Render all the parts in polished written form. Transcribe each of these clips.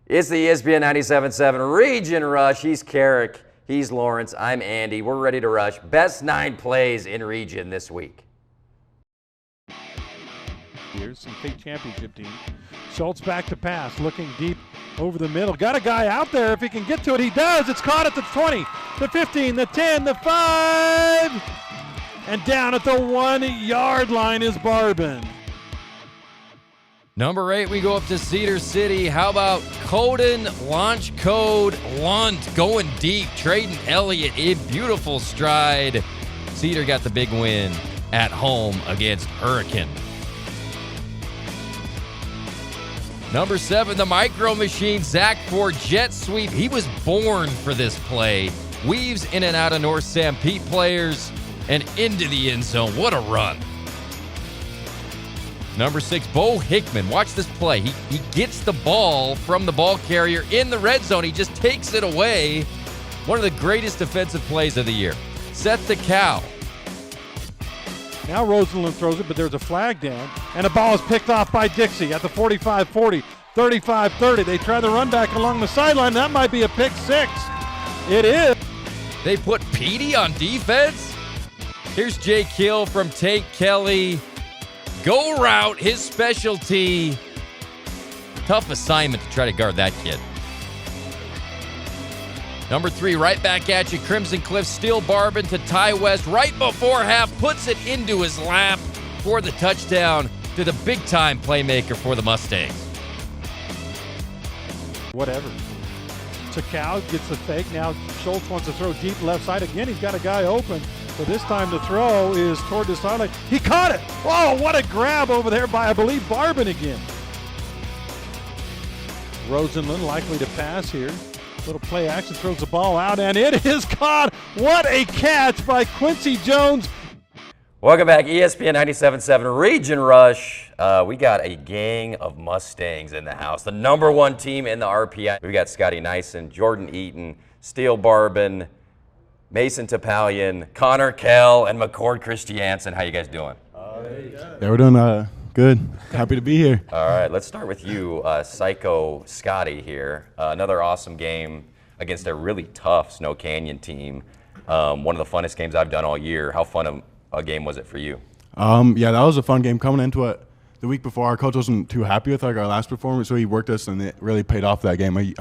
It's the ESPN 97.7 Region Rush. He's Carrick. He's Lawrence. I'm Andy. We're ready to rush. Best 9 plays in Region this week. Here's some state championship team. Schultz back to pass, looking deep over the middle. Got a guy out there. If he can get to it, he does. It's caught at the 20, the 15, the 10, the 5. And down at the 1-yard line is Barbin. Number 8, we go up to Cedar City. How about Coden launch code Lunt going deep, trading Elliott in beautiful stride. Cedar got the big win at home against Hurricane. Number 7, the Micro Machine, Zach Ford jet sweep. He was born for this play. Weaves in and out of North Sam Pete players and into the end zone. What a run. Number 6, Bo Hickman. Watch this play. He gets the ball from the ball carrier in the red zone. He just takes it away. One of the greatest defensive plays of the year. Seth the Cow. Now Rosenlund throws it, but there's a flag down, and the ball is picked off by Dixie at the 45-40, 35-30. They try the run back along the sideline. That might be a pick 6. It is. They put Petey on defense. Here's Jake Hill from Tank Kelly. Go route, his specialty. Tough assignment to try to guard that kid. Number 3, right back at you. Crimson Cliff, Steel Barbin to Ty West right before half. Puts it into his lap for the touchdown to the big-time playmaker for the Mustangs. Whatever. Takau gets the fake. Now Schultz wants to throw deep left side. Again, he's got a guy open. But this time the throw is toward the sideline. He caught it. Oh, what a grab over there by, I believe, Barbin again. Rosenlund likely to pass here. Little play action, throws the ball out, and it is caught. What a catch by Quincy Jones. Welcome back, ESPN 97.7 Region Rush. We got a gang of Mustangs in the house. The number 1 team in the RPI. We got Scotty Nyson, Jordan Eaton, Steel Barbin, Mason Topalian, Connor Kell, and McCord Christiansen. How you guys doing? Yeah, we're doing good. Happy to be here. All right, let's start with you, Psycho Scotty here. Another awesome game against a really tough Snow Canyon team. One of the funnest games I've done all year. How fun of a game was it for you? Yeah, that was a fun game. Coming into it the week before, our coach wasn't too happy with our last performance, so he worked us, and it really paid off that game. You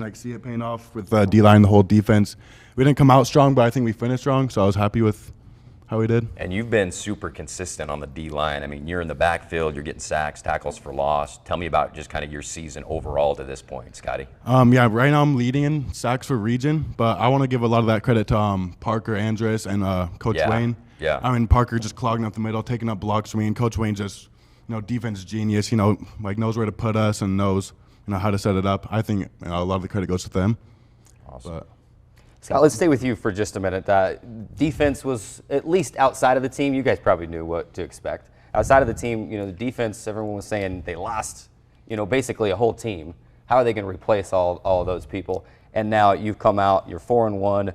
can see it paying off with D-line, the whole defense. We didn't come out strong, but I think we finished strong, so I was happy with how we did. And you've been super consistent on the D-line. I mean, you're in the backfield, you're getting sacks, tackles for loss. Tell me about just kind of your season overall to this point, Scotty. Yeah, right now I'm leading in sacks for region, but I want to give a lot of that credit to Parker Andrus and Coach Wayne. Yeah. I mean, Parker just clogging up the middle, taking up blocks for me, and Coach Wayne just, defense genius, knows where to put us and knows, how to set it up. I think a lot of the credit goes to them. Awesome. But, Scott, let's stay with you for just a minute. Defense was, at least outside of the team, you guys probably knew what to expect. Outside of the team, the defense, everyone was saying they lost, basically a whole team. How are they going to replace all of those people? And now you've come out, you're 4-1.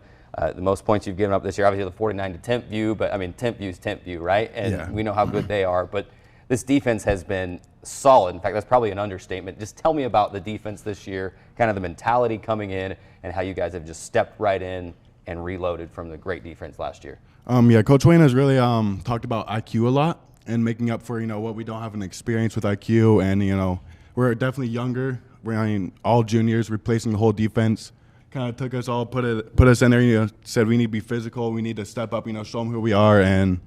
The most points you've given up this year, obviously the 49 to Temp View, but I mean, Temp View's Temp View, right? And we know how good they are, but this defense has been solid. In fact, that's probably an understatement. Just tell me about the defense this year, kind of the mentality coming in, and how you guys have just stepped right in and reloaded from the great defense last year. Yeah, Coach Wayne has really talked about IQ a lot and making up for, what we don't have an experience with IQ. And, we're definitely younger. We're all juniors, replacing the whole defense. Kind of took us all, put us in there, said we need to be physical. We need to step up, show them who we are. And,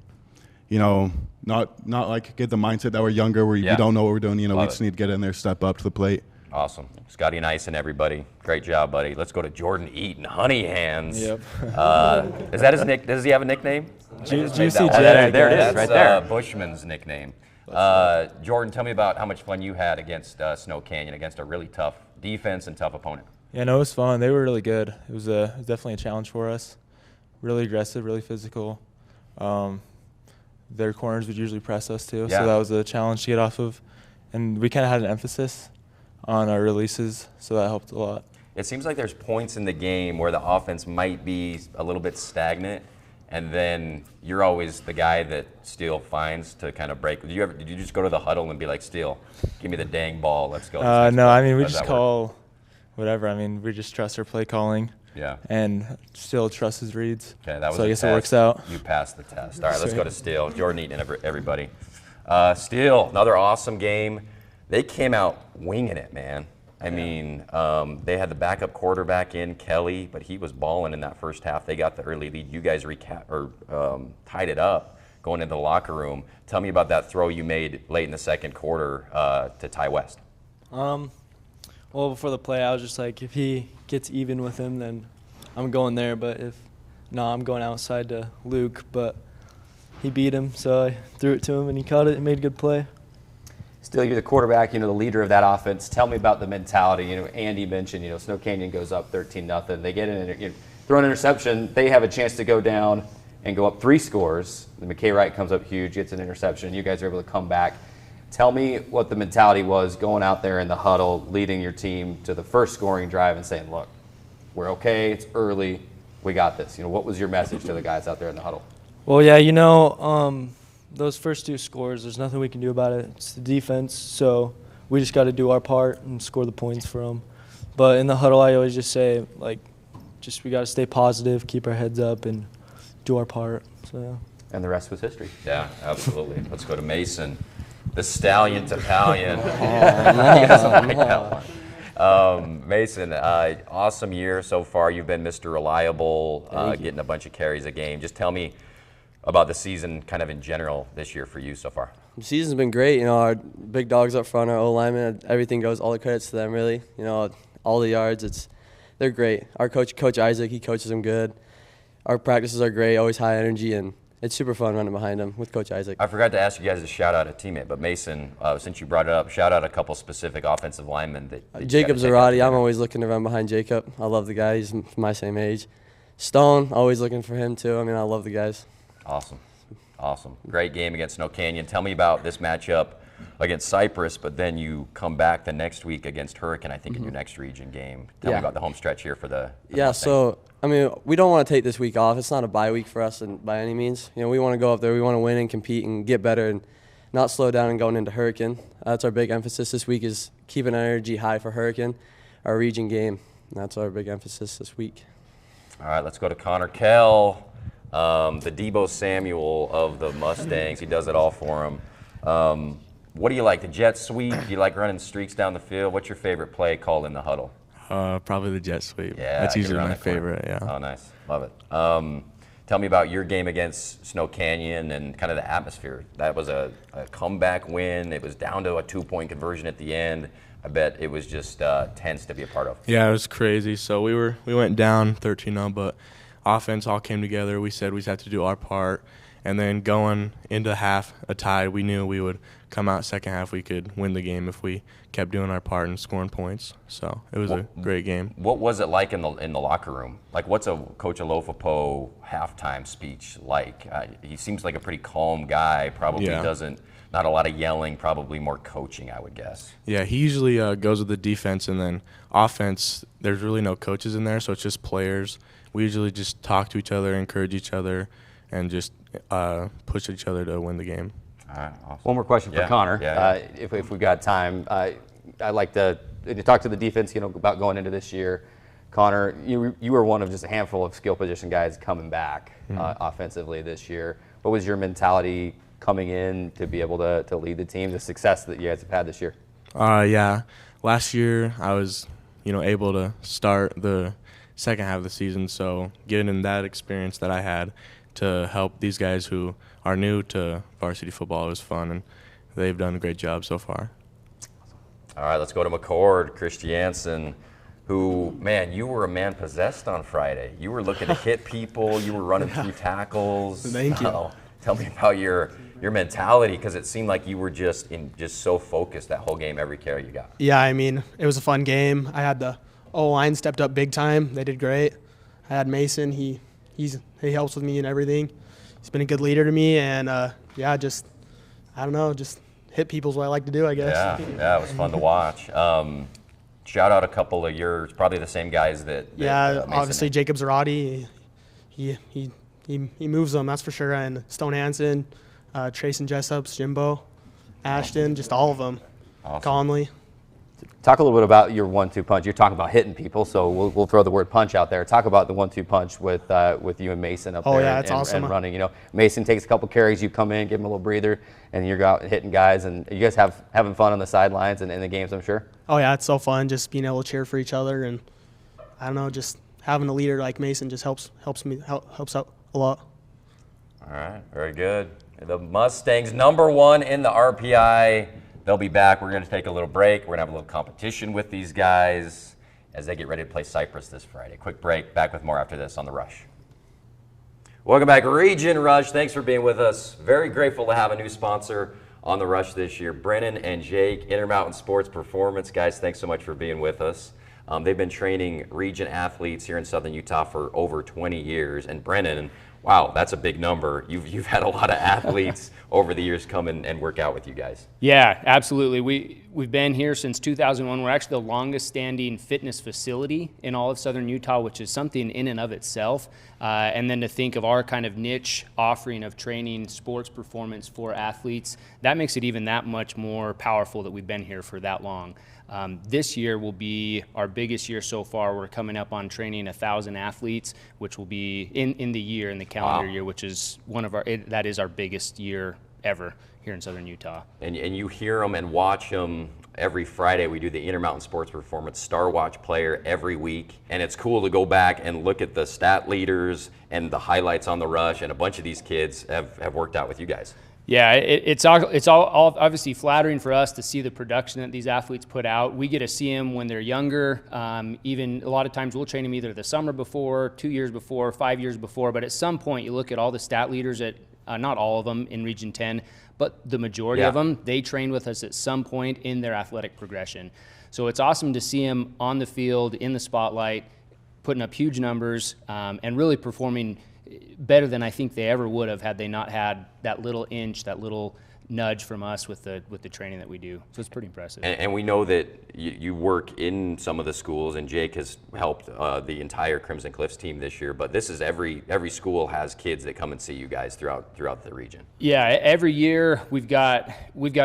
not like get the mindset that we're younger, where we don't know what we're doing. We just need to get in there, step up to the plate. Awesome. Scotty Nyson, everybody. Great job, buddy. Let's go to Jordan Eaton, Honey Hands. Yep. Is that his nick? Does he have a nickname? Juicy J. There it is, right there. Bushman's nickname. Jordan, tell me about how much fun you had against Snow Canyon, against a really tough defense and tough opponent. Yeah, no, it was fun. They were really good. It was definitely a challenge for us. Really aggressive, really physical. Their corners would usually press us too, so that was a challenge to get off of. And we kind of had an emphasis on our releases, so that helped a lot. It seems like there's points in the game where the offense might be a little bit stagnant, and then you're always the guy that Steele finds to kind of break. Did you just go to the huddle and be like, Steele, give me the dang ball, let's go? No, I mean, we How does just that work? call whatever. I mean, we just trust our play calling. Yeah. And Steele trusts his reads. Okay, that was so a I guess test. it works out. You passed the test. All right, let's go to Steele. Jordan Eaton, everybody. Steele, another awesome game. They came out winging it, man. I mean, they had the backup quarterback in, Kelly, but he was balling in that first half. They got the early lead. You guys tied it up going into the locker room. Tell me about that throw you made late in the second quarter to Ty West. Well, before the play, I was just like, if he gets even with him, then I'm going there. But if not, I'm going outside to Luke. But he beat him, so I threw it to him, and he caught it and made a good play. Still, you're the quarterback, the leader of that offense. Tell me about the mentality. Andy mentioned, Snow Canyon goes up 13-0. They get in, throw an interception. They have a chance to go down and go up 3 scores. McKay Wright comes up huge, gets an interception. You guys are able to come back. Tell me what the mentality was going out there in the huddle, leading your team to the first scoring drive and saying, look, we're okay, it's early, we got this. What was your message to the guys out there in the huddle? Well, yeah, those first 2 scores, there's nothing we can do about it. It's the defense, so we just got to do our part and score the points for them. But in the huddle, I always just say, we got to stay positive, keep our heads up, and do our part. So, yeah. And the rest was history. Yeah, absolutely. Let's go to Mason. The Stallion to Pallion. You guys don't like that one. Mason, awesome year so far. You've been Mr. Reliable, getting a bunch of carries a game. Just tell me about the season kind of in general this year for you so far. The season's been great. Our big dogs up front, our O-linemen, everything goes, all the credits to them, really. All the yards, they're great. Our Coach Isaac, he coaches them good. Our practices are great, always high energy, and it's super fun running behind them with Coach Isaac. I forgot to ask you guys to shout out a teammate, but Mason, since you brought it up, shout out a couple specific offensive linemen that Jacob Zarate, I'm always looking to run behind Jacob. I love the guy. He's my same age. Stone, always looking for him too. I love the guys. Awesome. Great game against Snow Canyon. Tell me about this matchup against Cypress, but then you come back the next week against Hurricane, I think, in your next region game. Tell me about the home stretch here for the Yeah, Mustangs. so, we don't want to take this week off. It's not a bye week for us by any means. We want to go up there. We want to win and compete and get better and not slow down and going into Hurricane. That's our big emphasis this week, is keeping our energy high for Hurricane, our region game. And that's our big emphasis this week. All right, let's go to Connor Kell. The Debo Samuel of the Mustangs. He does it all for him. What do you like, the jet sweep? Do you like running streaks down the field? What's your favorite play called in the huddle? Probably the jet sweep. Yeah, that's get usually around my that corner. favorite. Yeah. Oh, nice. Love it. Tell me about your game against Snow Canyon and kind of the atmosphere. That was a comeback win. It was down to a 2-point conversion at the end. I bet it was just tense to be a part of. Yeah, it was crazy. So we went down 13-0, but offense all came together. We said we had to do our part, and then going into half a tie, we knew we would come out second half. We could win the game if we kept doing our part and scoring points. So it was a great game. What was it like in the locker room? Like, what's a Coach Alofapo halftime speech like? He seems like a pretty calm guy. Probably doesn't. Not a lot of yelling, probably more coaching, I would guess. Yeah, he usually goes with the defense, and then offense, there's really no coaches in there, so it's just players. We usually just talk to each other, encourage each other, and just push each other to win the game. All right, awesome. One more question for Connor, if we've got time. I'd like to talk to the defense, about going into this year. Connor, you were one of just a handful of skill position guys coming back offensively this year. What was your mentality coming in to be able to lead the team, the success that you guys have had this year? Yeah, last year I was, able to start the second half of the season, so getting in that experience that I had to help these guys who are new to varsity football was fun, and they've done a great job so far. All right, let's go to McCord, Christiansen, who, man, you were a man possessed on Friday. You were looking to hit people. You were running through tackles. Thank you. Tell me about your mentality, because it seemed like you were just so focused that whole game, every carry you got. Yeah, it was a fun game. I had the O-line stepped up big time. They did great. I had Mason. He helps with me and everything. He's been a good leader to me, and just hit people's what I like to do, I guess. Yeah, it was fun to watch. Shout out a couple of yours, probably the same guys that obviously Jacob Zarate. He he moves them, that's for sure. And Stone Hansen, Trayson Jessups, Jimbo, Ashton, just all of them. Awesome. Conley. Talk a little bit about your 1-2 punch. You're talking about hitting people, so we'll throw the word punch out there. Talk about the 1-2 punch with you and Mason up there yeah, it's awesome. and running. You know, Mason takes a couple carries, you come in, give him a little breather, and you're out hitting guys. And you guys having fun on the sidelines and in the games, I'm sure. Oh yeah, it's so fun just being able to cheer for each other, and I don't know, just having a leader like Mason just helps out a lot. All right, very good. The Mustangs, #1 in the RPI. They'll be back. We're going to take a little break. We're going to have a little competition with these guys as they get ready to play Cypress this Friday. Quick break. Back with more after this on The Rush. Welcome back, Region Rush. Thanks for being with us. Very grateful to have a new sponsor on The Rush this year. Brennan and Jake, Intermountain Sports Performance. Guys, thanks so much for being with us. They've been training region athletes here in Southern Utah for over 20 years. And Brennan, wow, that's a big number. You've had a lot of athletes over the years come and work out with you guys. Yeah, absolutely. We've been here since 2001. We're actually the longest standing fitness facility in all of Southern Utah, which is something in and of itself. And then to think of our kind of niche offering of training sports performance for athletes, that makes it even that much more powerful that we've been here for that long. This year will be our biggest year so far. We're coming up on training 1,000 athletes, which will be in the year, in the calendar year, which is that is our biggest year ever here in Southern Utah. And you hear them and watch them every Friday. We do the Intermountain Sports Performance Star Watch Player every week, and it's cool to go back and look at the stat leaders and the highlights on the Rush, and a bunch of these kids have worked out with you guys. Yeah, it's all obviously flattering for us to see the production that these athletes put out. We get to see them when they're younger. Even a lot of times we'll train them either the summer before, 2 years before, 5 years before. But at some point you look at all the stat leaders at, not all of them in Region 10, but the majority of them, they train with us at some point in their athletic progression. So it's awesome to see them on the field, in the spotlight, putting up huge numbers, and really performing better than I think they ever would have had they not had that little inch, that little nudge from us with the training that we do. So it's pretty impressive. And we know that you work in some of the schools, and Jake has helped the entire Crimson Cliffs team this year. But this is every school has kids that come and see you guys throughout the region. Yeah, every year we've got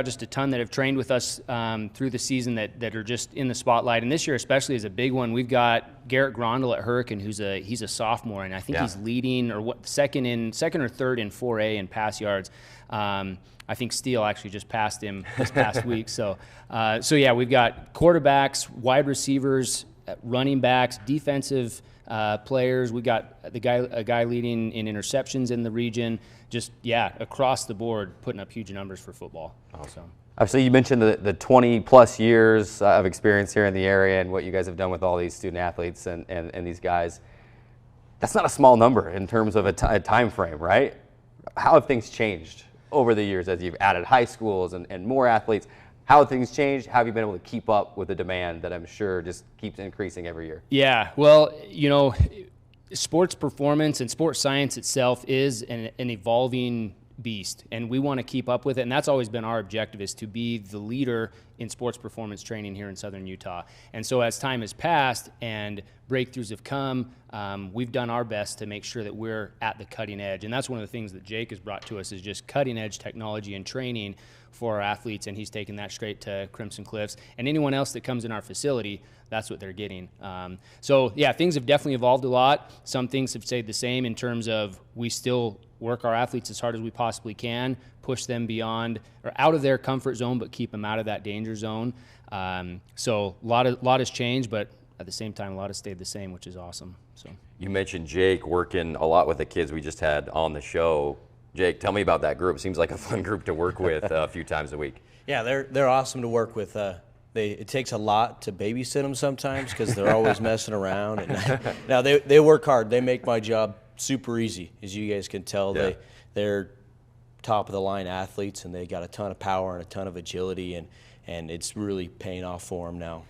just a ton that have trained with us through the season that are just in the spotlight. And this year especially is a big one. We've got Garrett Grondel at Hurricane, he's a sophomore, and I think he's leading second or third in 4A in pass yards. I think Steele actually just passed him this past week. So yeah, we've got quarterbacks, wide receivers, running backs, defensive players. We got a guy leading in interceptions in the region. Just across the board, putting up huge numbers for football. Awesome. So you mentioned the 20-plus years of experience here in the area and what you guys have done with all these student athletes and these guys. That's not a small number in terms of a time frame, right? How have things changed over the years as you've added high schools and more athletes? How have things changed? How have you been able to keep up with the demand that I'm sure just keeps increasing every year? Yeah, well, sports performance and sports science itself is an evolving beast, and we want to keep up with it, and that's always been our objective, is to be the leader in sports performance training here in Southern Utah. And so as time has passed and breakthroughs have come, we've done our best to make sure that we're at the cutting edge, and that's one of the things that Jake has brought to us, is just cutting edge technology and training for our athletes, and he's taken that straight to Crimson Cliffs, and anyone else that comes in our facility, that's what they're getting. So yeah, things have definitely evolved a lot. Some things have stayed the same in terms of we still work our athletes as hard as we possibly can, push them beyond or out of their comfort zone, but keep them out of that danger zone. So a lot has changed, but at the same time, a lot has stayed the same, which is awesome. So you mentioned Jake working a lot with the kids we just had on the show. Jake, tell me about that group. Seems like a fun group to work with a few times a week. Yeah, they're awesome to work with. It takes a lot to babysit them sometimes because they're always messing around. And now they work hard. They make my job super easy, as you guys can tell. Yeah. They're top of the line athletes, and they got a ton of power and a ton of agility, and it's really paying off for them now.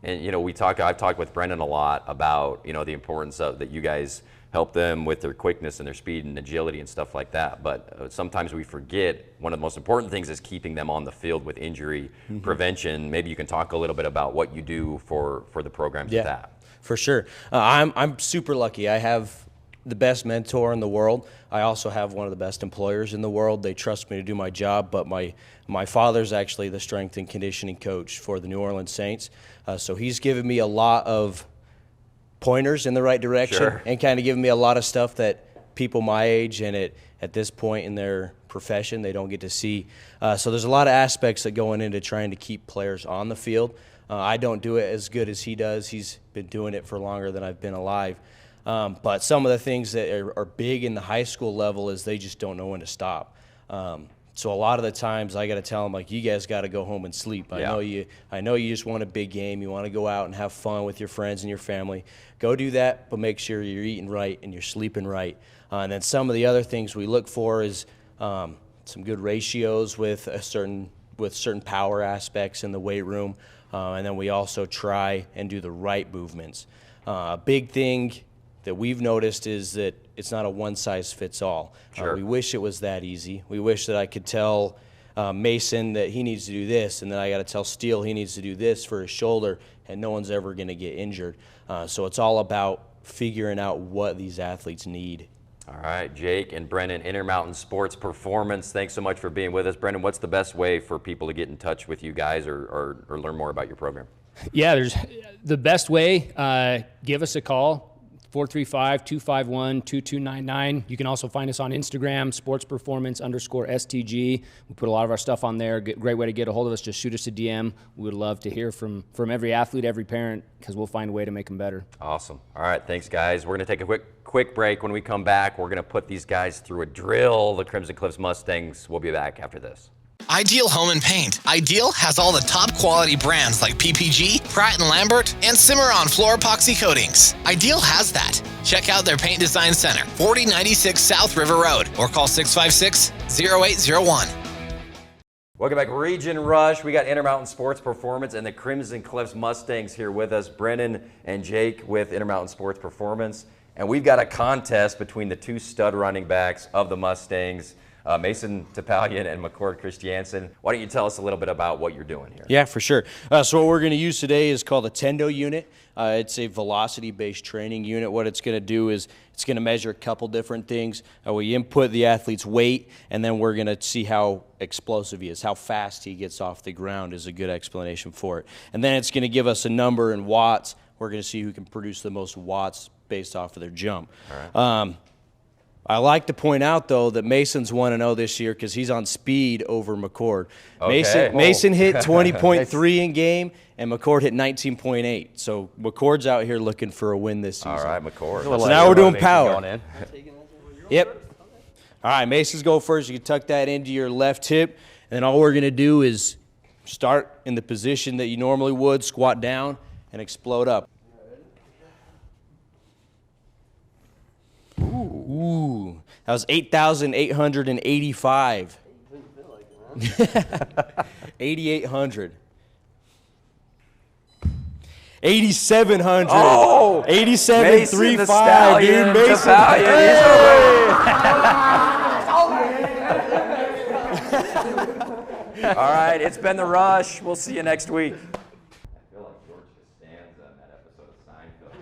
And I've talked with Brendan a lot about the importance of that you guys help them with their quickness and their speed and agility and stuff like that. But sometimes we forget one of the most important things is keeping them on the field with injury prevention. Maybe you can talk a little bit about what you do for the programs with that. For sure. I'm super lucky. I have the best mentor in the world. I also have one of the best employers in the world. They trust me to do my job, but my father's actually the strength and conditioning coach for the New Orleans Saints. So he's given me a lot of pointers in the right direction and kind of given me a lot of stuff that people my age and at this point in their profession they don't get to see. So there's a lot of aspects that going into trying to keep players on the field. I don't do it as good as he does. He's been doing it for longer than I've been alive. But some of the things that are big in the high school level is they just don't know when to stop. So a lot of the times I got to tell them, like, you guys got to go home and sleep. I know you just want a big game. You want to go out and have fun with your friends and your family. Go do that, but make sure you're eating right and you're sleeping right. And then some of the other things we look for is some good ratios with certain power aspects in the weight room. And then we also try and do the right movements. A big thing that we've noticed is that it's not a one-size-fits-all. We wish it was that easy. We wish that I could tell Mason that he needs to do this, and then I got to tell Steele he needs to do this for his shoulder, and no one's ever going to get injured. So it's all about figuring out what these athletes need. All right, Jake and Brennan, Intermountain Sports Performance, thanks so much for being with us. Brennan, what's the best way for people to get in touch with you guys or learn more about your program? Yeah, there's the best way, give us a call, 435-251-2299. You can also find us on Instagram, sportsperformance_STG. We put a lot of our stuff on there. Great way to get a hold of us. Just shoot us a DM. We would love to hear from every athlete, every parent, because we'll find a way to make them better. Awesome. All right, thanks, guys. We're going to take a quick break. When we come back, we're going to put these guys through a drill, the Crimson Cliffs Mustangs. We'll be back after this. Ideal Home and Paint. Ideal has all the top quality brands like PPG, Pratt & Lambert, and Cimarron floor epoxy coatings. Ideal has that. Check out their paint design center, 4096 South River Road, or call 656-0801. Welcome back, Region Rush. We got Intermountain Sports Performance and the Crimson Cliffs Mustangs here with us, Brennan and Jake with Intermountain Sports Performance. And we've got a contest between the two stud running backs of the Mustangs, Mason Topalian and McCord Christiansen. Why don't you tell us a little bit about what you're doing here? Yeah, for sure. So what we're going to use today is called a Tendo unit. It's a velocity-based training unit. What it's going to do is it's going to measure a couple different things. We input the athlete's weight, and then we're going to see how explosive he is, how fast he gets off the ground is a good explanation for it. And then it's going to give us a number in watts. We're going to see who can produce the most watts based off of their jump. All right. I like to point out, though, that Mason's 1-0 this year because he's on speed over McCord. Okay. Mason hit 20.3 in game, and McCord hit 19.8. So McCord's out here looking for a win this season. All right, McCord. So now we're doing power. Yep. All right, Mason's go first. You can tuck that into your left hip, and then all we're going to do is start in the position that you normally would, squat down, and explode up. Ooh, that was 8,885. 8,800. 8,700. Oh, 8,735, dude. Mason. All right, it's been the Rush. We'll see you next week. I feel like George Costanza in that episode of Seinfeld.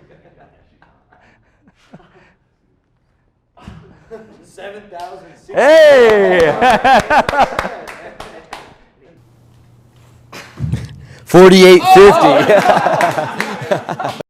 7,000. Hey! 48.50.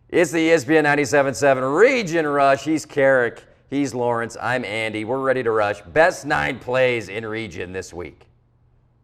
It's the ESPN 97.7 Region Rush. He's Carrick. He's Lawrence. I'm Andy. We're ready to rush. Best 9 plays in Region this week.